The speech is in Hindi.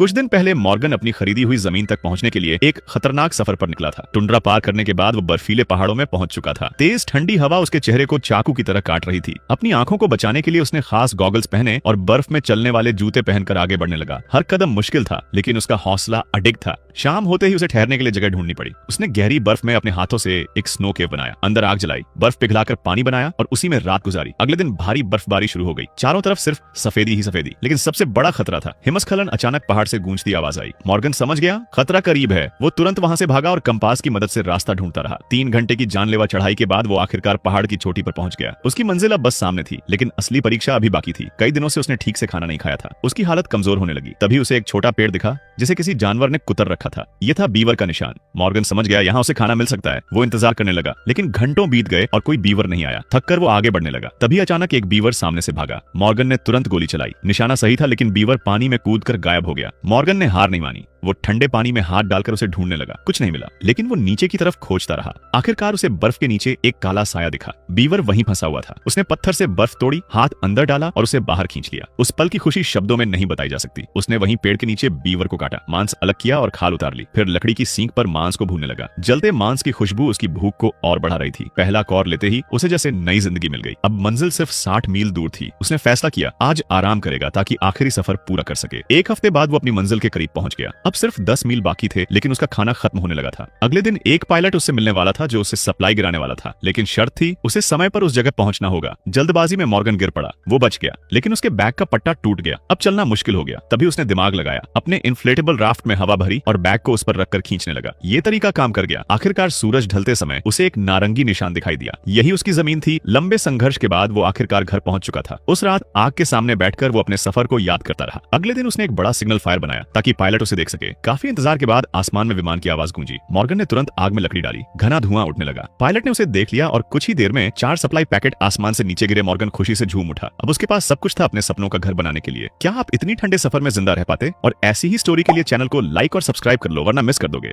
कुछ दिन पहले मॉर्गन अपनी खरीदी हुई जमीन तक पहुंचने के लिए एक खतरनाक सफर पर निकला था। टुंड्रा पार करने के बाद वो बर्फीले पहाड़ों में पहुंच चुका था। तेज ठंडी हवा उसके चेहरे को चाकू की तरह काट रही थी। अपनी आंखों को बचाने के लिए उसने खास गॉगल्स पहने और बर्फ में चलने वाले जूते पहनकर आगे बढ़ने लगा। हर कदम मुश्किल था, लेकिन उसका हौसला अडिग था। शाम होते ही उसे ठहरने के लिए जगह ढूंढनी पड़ी। उसने गहरी बर्फ में अपने हाथों से एक स्नो केव बनाया, अंदर आग जलाई, बर्फ पिघलाकर पानी बनाया और उसी में रात गुजारी। अगले दिन भारी बर्फबारी शुरू हो गई। चारों तरफ सिर्फ सफेदी ही सफेदी। लेकिन सबसे बड़ा खतरा था हिमस्खलन। अचानक पहाड़ से गूंजती आवाज आई। मॉर्गन समझ गया खतरा करीब है। वो तुरंत वहां से भागा और कंपास की मदद से रास्ता ढूंढता रहा। 3 घंटे की जानलेवा चढ़ाई के बाद वो आखिरकार पहाड़ की चोटी पर पहुंच गया। उसकी मंजिल अब बस सामने थी, लेकिन असली परीक्षा अभी बाकी थी। कई दिनों से उसने ठीक से खाना नहीं खाया था। उसकी हालत कमजोर होने लगी। तभी उसे एक छोटा पेड़ दिखा जिसे किसी जानवर ने कुतर रखा था। यह था बीवर का निशान। मॉर्गन समझ गया यहाँ उसे खाना मिल सकता है। वो इंतजार करने लगा, लेकिन घंटों बीत गए और कोई बीवर नहीं आया। थककर वो आगे बढ़ने लगा। तभी अचानक एक बीवर सामने से भागा। मॉर्गन ने तुरंत गोली चलाई। निशाना सही था, लेकिन बीवर पानी में कूदकर गायब हो गया। मॉर्गन ने हार नहीं मानी। वो ठंडे पानी में हाथ डालकर उसे ढूंढने लगा। कुछ नहीं मिला, लेकिन वो नीचे की तरफ खोजता रहा। आखिरकार उसे बर्फ के नीचे एक काला साया दिखा। बीवर वहीं फंसा हुआ था। उसने पत्थर से बर्फ तोड़ी, हाथ अंदर डाला और उसे बाहर खींच लिया। उस पल की खुशी शब्दों में नहीं बताई जा सकती। उसने वहीं पेड़ के नीचे बीवर को काटा, मांस अलग किया और खाल उतार ली। फिर लकड़ी की सींग पर मांस को भूनने लगा। जलते मांस की खुशबू उसकी भूख को और बढ़ा रही थी। पहला कौर लेते ही उसे जैसे नई जिंदगी मिल गई। अब मंजिल सिर्फ 60 मील दूर थी। उसने फैसला किया आज आराम करेगा ताकि आखिरी सफर पूरा कर सके। 1 हफ्ते बाद वो अपनी मंजिल के करीब पहुंच गया। अब सिर्फ 10 मील बाकी थे, लेकिन उसका खाना खत्म होने लगा था। अगले दिन एक पायलट उससे मिलने वाला था जो उसे सप्लाई गिराने वाला था, लेकिन शर्त थी उसे समय पर उस जगह पहुंचना होगा। जल्दबाजी में मॉर्गन गिर पड़ा। वो बच गया, लेकिन उसके बैग का पट्टा टूट गया। अब चलना मुश्किल हो गया। तभी उसने दिमाग लगाया, अपने इन्फ्लेटेबल राफ्ट में हवा भरी और बैग को उस पर रखकर खींचने लगा। ये तरीका काम कर गया। आखिरकार सूरज ढलते समय उसे एक नारंगी निशान दिखाई दिया। यही उसकी जमीन थी। लंबे संघर्ष के बाद वो आखिरकार घर पहुंच चुका था। उस रात आग के सामने बैठकर वो अपने सफर को याद करता रहा। अगले दिन उसने एक बड़ा सिग्नल फायर बनाया ताकि पायलट उसे देख सके। काफी इंतजार के बाद आसमान में विमान की आवाज गूंजी। मॉर्गन ने तुरंत आग में लकड़ी डाली। घना धुआं उठने लगा। पायलट ने उसे देख लिया और कुछ ही देर में 4 सप्लाई पैकेट आसमान से नीचे गिरे। मॉर्गन खुशी से झूम उठा। अब उसके पास सब कुछ था अपने सपनों का घर बनाने के लिए। क्या आप इतनी ठंडे सफर में जिंदा रह पाते? और ऐसी ही स्टोरी के लिए चैनल को लाइक और सब्सक्राइब कर लो, वरना मिस कर दोगे।